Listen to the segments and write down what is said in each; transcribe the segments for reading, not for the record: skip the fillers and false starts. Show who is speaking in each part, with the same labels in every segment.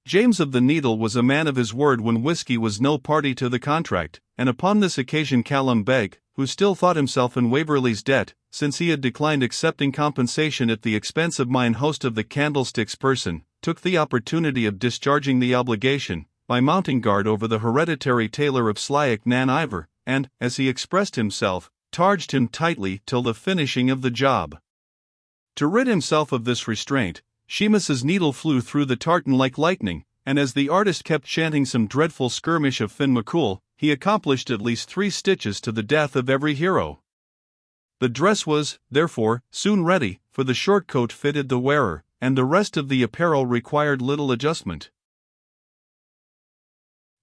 Speaker 1: James of the Needle was a man of his word when whiskey was no party to the contract, and upon this occasion Callum Beg, who still thought himself in Waverley's debt, since he had declined accepting compensation at the expense of mine host of the Candlestick's person, took the opportunity of discharging the obligation, by mounting guard over the hereditary tailor of Sliach Nan Ivor, and, as he expressed himself, targed him tightly till the finishing of the job. To rid himself of this restraint, Seamus's needle flew through the tartan like lightning, and as the artist kept chanting some dreadful skirmish of Finn MacCool, he accomplished at least 3 stitches to the death of every hero. The dress was, therefore, soon ready, for the short coat fitted the wearer, and the rest of the apparel required little adjustment.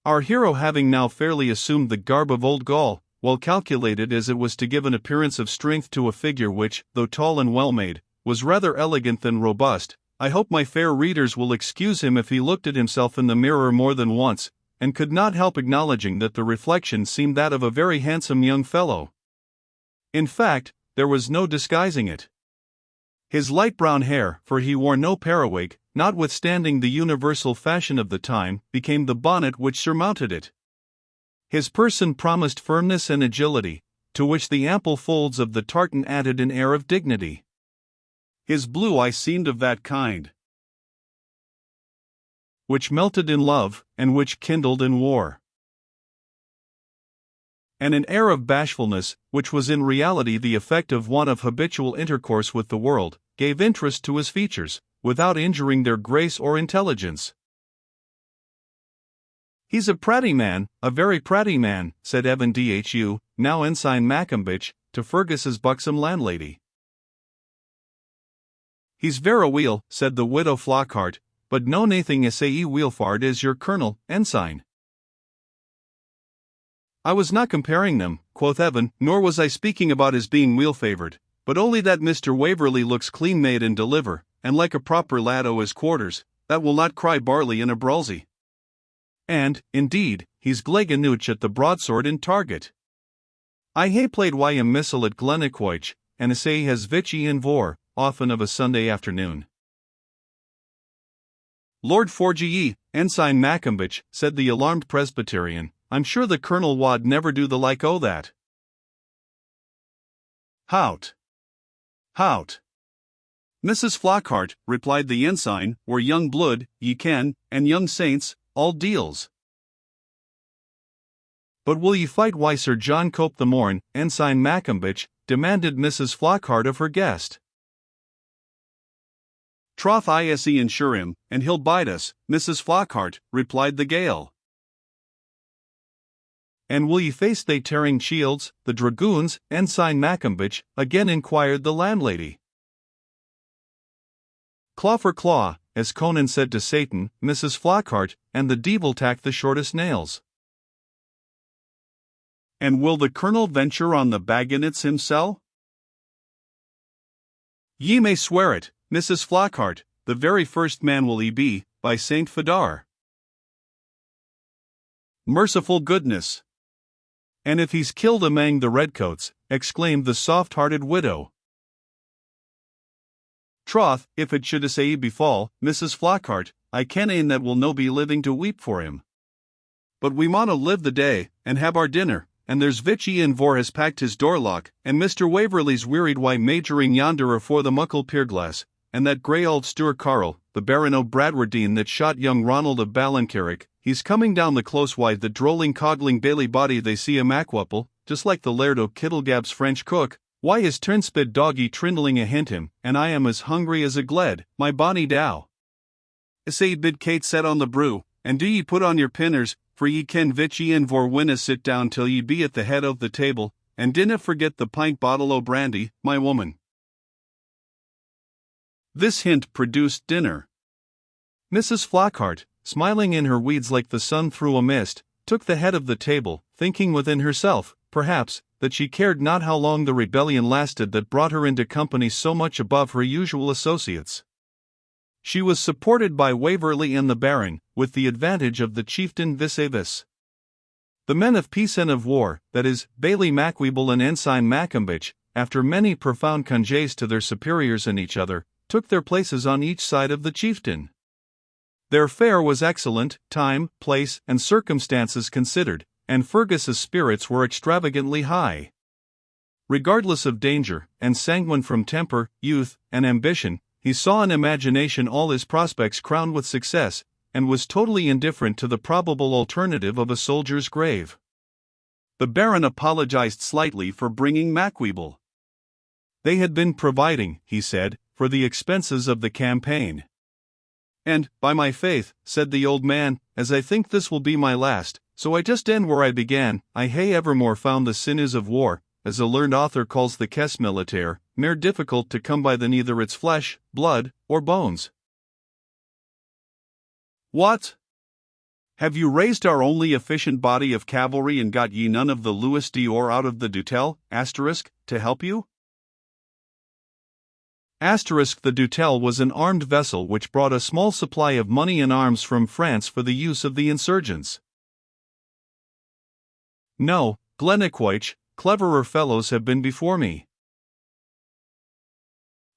Speaker 1: Our hero, having now fairly assumed the garb of old Gaul, well calculated as it was to give an appearance of strength to a figure which, though tall and well made, was rather elegant than robust, I hope my fair readers will excuse him if he looked at himself in the mirror more than once, and could not help acknowledging that the reflection seemed that of a very handsome young fellow. In fact, there was no disguising it. His light brown hair, for he wore no periwig, notwithstanding the universal fashion of the time, became the bonnet which surmounted it. His person promised firmness and agility, to which the ample folds of the tartan added an air of dignity. His blue eye seemed of that kind which melted in love, and which kindled in war. And an air of bashfulness, which was in reality the effect of want of habitual intercourse with the world, gave interest to his features, without injuring their grace or intelligence. "He's a pratty man, a very pratty man," said Evan Dhu, now Ensign Maccombich, to Fergus's buxom landlady. "He's vera weel," said the widow Flockhart, "but no nathing is sae weelfard as your colonel, Ensign." "I was not comparing them," quoth Evan, "nor was I speaking about his being weel-favoured, but only that Mr. Waverley looks clean made and deliver, and like a proper lad o' his quarters, that will not cry barley in a brulzie. And, indeed, he's gleganooch at the broadsword in target. I hae played Wyam Missile at Glennaquoich, and say he has Vichy in Vor, often of a Sunday afternoon." "Lord Forgy, Ensign Maccombich," said the alarmed Presbyterian, "I'm sure the Colonel wad never do the like o' that." "Hout! Hout! Mrs. Flockhart," replied the ensign, "we're young blood, ye ken, and young saints, all deals." "But will ye fight why Sir John Cope the morn, Ensign Maccombich?" demanded Mrs. Flockhart of her guest. "Troth I see ensure him, and he'll bide us, Mrs. Flockhart," replied the Gael. "And will ye face they tearing shields, the dragoons, Ensign Maccombich?" again inquired the landlady. "Claw for claw, as Conan said to Satan, Mrs. Flockhart, and the devil tack the shortest nails." "And will the Colonel venture on the bagganets himsel?" "Ye may swear it, Mrs. Flockhart, the very first man will he be, by Saint Fadar." "Merciful goodness! And if he's killed amang the redcoats," exclaimed the soft-hearted widow. "Troth, if it should sae befall, Mrs. Flockhart, I ken ane that will no be living to weep for him. But we mauna live the day, and have our dinner, and there's Vichy in Vor has packed his doorlock, and Mr. Waverley's wearied wy majoring yonder afore the muckle pierglass, and that grey old Stuart Carl, the Baron o' Bradwardine that shot young Ronald of Ballincarrig, he's coming down the close wide the drolling codling bailey body they see a macwupple, just like the Laird o' Kittlegab's French cook. Why his turnspid doggy trindling a hint him, and I am as hungry as a gled, my bonny dow. Say bid Kate set on the brew, and do ye put on your pinners, for ye ken Vichy and Vor winna sit down till ye be at the head of the table, and dinna forget the pint bottle o' brandy, my woman." This hint produced dinner. Mrs. Flockhart, smiling in her weeds like the sun through a mist, took the head of the table, thinking within herself, perhaps, that she cared not how long the rebellion lasted that brought her into company so much above her usual associates. She was supported by Waverley and the Baron, with the advantage of the chieftain vis-a-vis. The men of peace and of war, that is, Bailey Macweeble and Ensign Maccombich, after many profound congés to their superiors and each other, took their places on each side of the chieftain. Their fare was excellent, time, place, and circumstances considered, and Fergus's spirits were extravagantly high. Regardless of danger, and sanguine from temper, youth, and ambition, he saw in imagination all his prospects crowned with success, and was totally indifferent to the probable alternative of a soldier's grave. The Baron apologized slightly for bringing Macwheeble. They had been providing, he said, for the expenses of the campaign. And, by my faith, said the old man, as I think this will be my last, so I just end where I began, I hae evermore found the sinews of war, as a learned author calls the caisse militaire, mere difficult to come by than either its flesh, blood, or bones. What? Have you raised our only efficient body of cavalry and got ye none of the Louis d'Or out of the Dutel, to help you? The Dutel was an armed vessel which brought a small supply of money and arms from France for the use of the insurgents. No, Glennaquoich, cleverer fellows have been before me.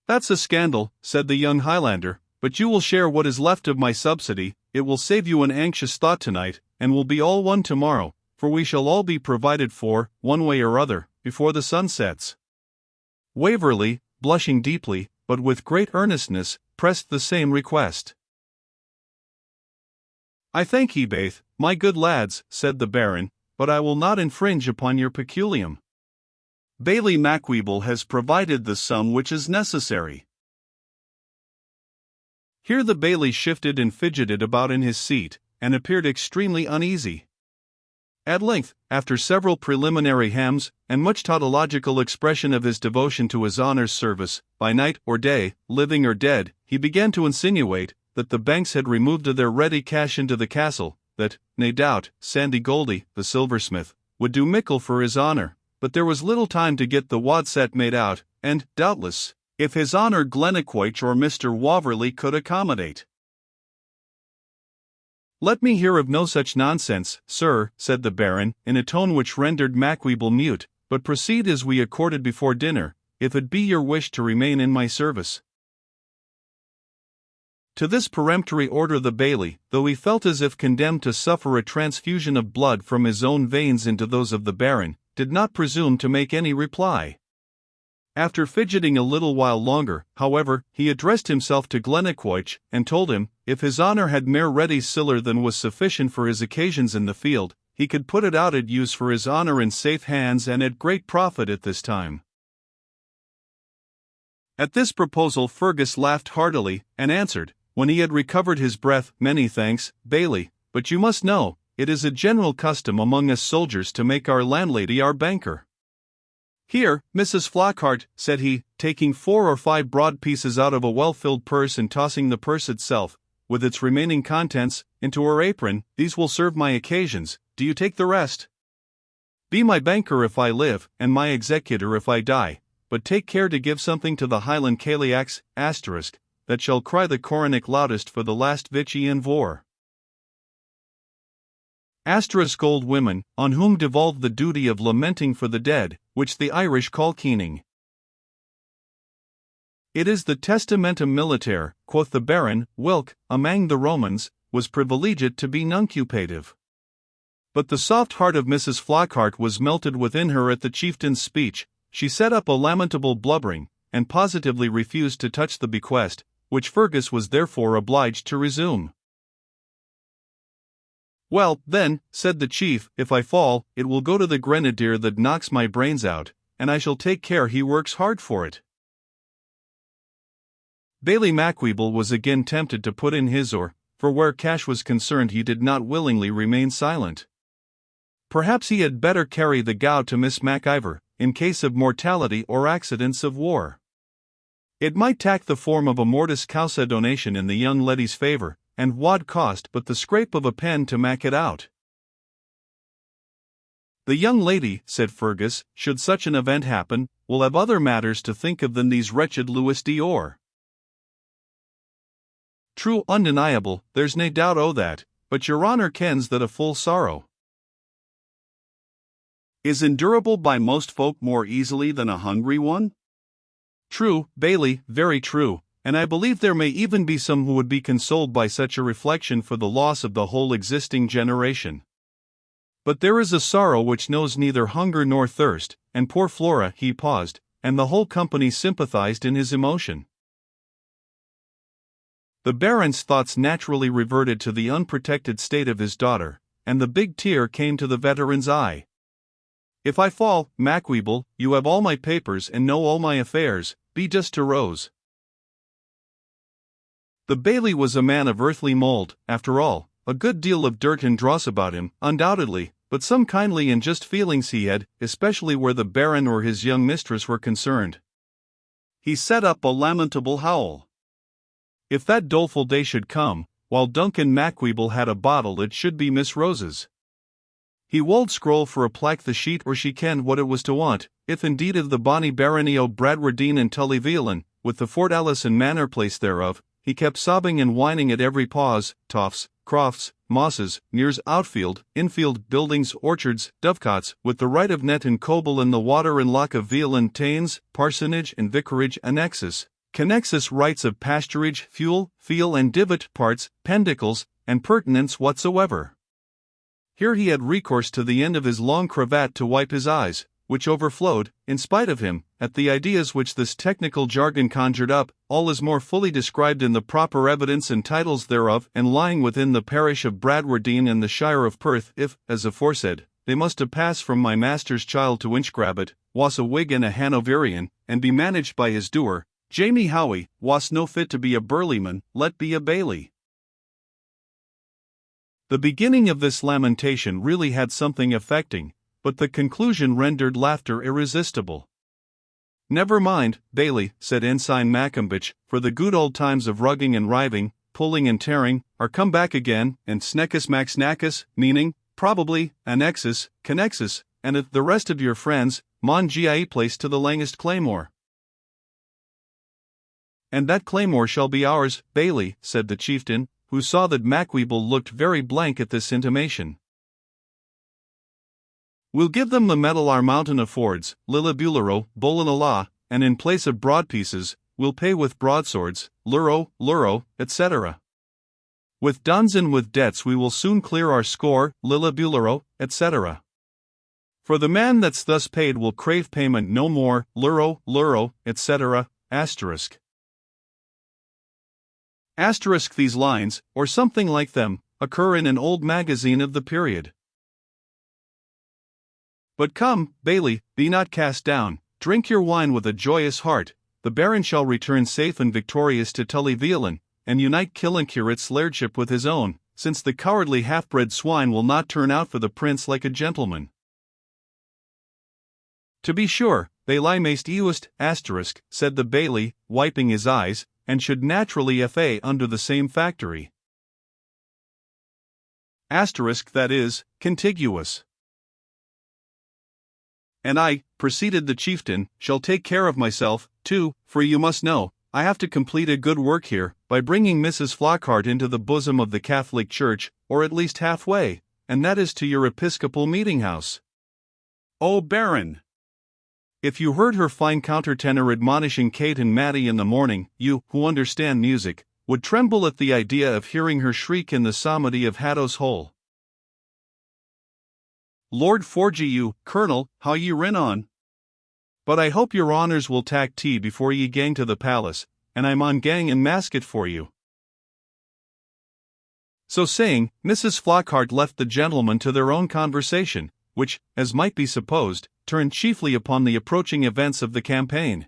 Speaker 1: That's a scandal, said the young Highlander, but you will share what is left of my subsidy. It will save you an anxious thought tonight, and will be all one tomorrow, for we shall all be provided for, one way or other, before the sun sets. Waverley, blushing deeply, but with great earnestness, pressed the same request. I thank ye baith, my good lads, said the Baron, but I will not infringe upon your peculium. Bailie Macwheeble has provided the sum which is necessary. Here the Bailie shifted and fidgeted about in his seat, and appeared extremely uneasy. At length, after several preliminary hems, and much tautological expression of his devotion to his honour's service, by night or day, living or dead, he began to insinuate that the banks had removed their ready cash into the castle, that, nae doubt, Sandy Goldie, the silversmith, would do mickle for his honour, but there was little time to get the wadset made out, and, doubtless, if his honour Glennaquoich or Mr. Waverley could accommodate. Let me hear of no such nonsense, sir, said the Baron, in a tone which rendered Macwheeble mute, but proceed as we accorded before dinner, if it be your wish to remain in my service. To this peremptory order the Bailie, though he felt as if condemned to suffer a transfusion of blood from his own veins into those of the Baron, did not presume to make any reply. After fidgeting a little while longer, however, he addressed himself to Glennaquoich, and told him, if his honour had mair ready siller than was sufficient for his occasions in the field, he could put it out at use for his honour in safe hands and at great profit at this time. At this proposal Fergus laughed heartily, and answered, when he had recovered his breath, many thanks, Bailie, but you must know, it is a general custom among us soldiers to make our landlady our banker. Here, Mrs. Flockhart, said he, taking 4 or 5 broad pieces out of a well-filled purse and tossing the purse itself, with its remaining contents, into her apron, these will serve my occasions, do you take the rest? Be my banker if I live, and my executor if I die, but take care to give something to the Highland Cailiacs, that shall cry the coronet loudest for the last vichy and vor. Old women, on whom devolved the duty of lamenting for the dead, which the Irish call keening. It is the testamentum militare, quoth the Baron, whilk, amang the Romans, was privileged to be nuncupative. But the soft heart of Mrs. Flockhart was melted within her at the chieftain's speech. She set up a lamentable blubbering, and positively refused to touch the bequest, which Fergus was therefore obliged to resume. Well, then, said the chief, if I fall, it will go to the grenadier that knocks my brains out, and I shall take care he works hard for it. Bailie Macwheeble was again tempted to put in his oar, for where cash was concerned he did not willingly remain silent. Perhaps he had better carry the gow to Miss MacIver, in case of mortality or accidents of war. It might take the form of a mortis causa donation in the young lady's favour, and wad cost but the scrape of a pen to mak it out. The young lady, said Fergus, should such an event happen, will have other matters to think of than these wretched Louis d'Or. True, undeniable, there's nae doubt o' that, but your honour kens that a full sorrow is endurable by most folk more easily than a hungry one? True, Bailie, very true, and I believe there may even be some who would be consoled by such a reflection for the loss of the whole existing generation. But there is a sorrow which knows neither hunger nor thirst, and poor Flora." He paused, and the whole company sympathized in his emotion. The Baron's thoughts naturally reverted to the unprotected state of his daughter, and the big tear came to the veteran's eye. "If I fall, Macweeble, you have all my papers and know all my affairs, be just to Rose." The Bailey was a man of earthly mold, after all, a good deal of dirt and dross about him, undoubtedly, but some kindly and just feelings he had, especially where the Baron or his young mistress were concerned. He set up a lamentable howl. If that doleful day should come, while Duncan Macweeble had a bottle, it should be Miss Rose's. He wold scroll for a plaque the sheet or she kenned what it was to want, if indeed of the bonny barony o' Bradwardine and Tullyveolan, with the Fort Alice and manor place thereof. He kept sobbing and whining at every pause, tofts, crofts, mosses, nears outfield, infield, buildings, orchards, dovecots, with the right of net and coble and the water and lock of veal and tains, parsonage and vicarage annexus, connexus rights of pasturage, fuel, field and divot parts, pendicles, and pertinence whatsoever. Here he had recourse to the end of his long cravat to wipe his eyes, which overflowed, in spite of him, at the ideas which this technical jargon conjured up. All is more fully described in the proper evidence and titles thereof, and lying within the parish of Bradwardine and the shire of Perth. If, as aforesaid, they must have passed from my master's child to Inchgrabbit, was a Whig and a Hanoverian, and be managed by his doer, Jamie Howie, was no fit to be a Burleyman, let be a Bailey. The beginning of this lamentation really had something affecting, but the conclusion rendered laughter irresistible. "Never mind, Bailey," said Ensign Maccombich, "for the good old times of rugging and riving, pulling and tearing, are come back again, and Sneckus Maxnackus, meaning, probably, Annexus, Connexus, and the rest of your friends, mon gie place to the langest claymore." "And that claymore shall be ours, Bailey," said the chieftain, who saw that Macweeble looked very blank at this intimation. "We'll give them the metal our mountain affords, Lillibulero, Bolinala, and in place of broadpieces, we'll pay with broadswords, luro, etc. With duns and with debts we will soon clear our score, Lillibulero, etc. For the man that's thus paid will crave payment no more, luro, etc. Asterisk. Asterisk. These lines, or something like them, occur in an old magazine of the period. But come, Bailey, be not cast down, drink your wine with a joyous heart. The Baron shall return safe and victorious to Tullyveolan, and unite Killancurate's lairdship with his own, since the cowardly half-bred swine will not turn out for the prince like a gentleman. To be sure, they lie maist eust, asterisk, said the Bailey, wiping his eyes, and should naturally fa under the same factory. Asterisk, that is, contiguous. And I, proceeded the chieftain, shall take care of myself, too, for you must know, I have to complete a good work here, by bringing Mrs. Flockhart into the bosom of the Catholic Church, or at least halfway, and that is to your Episcopal meeting-house. Oh, Baron! If you heard her fine countertenor admonishing Kate and Mattie in the morning, you, who understand music, would tremble at the idea of hearing her shriek in the psalmody of Hatto's Hole. Lord forgie you, Colonel, how ye rin on. But I hope your honours will tak tea before ye gang to the palace, and I maun gang and mask it for you. So saying, Mrs. Flockhart left the gentlemen to their own conversation, which, as might be supposed, turned chiefly upon the approaching events of the campaign.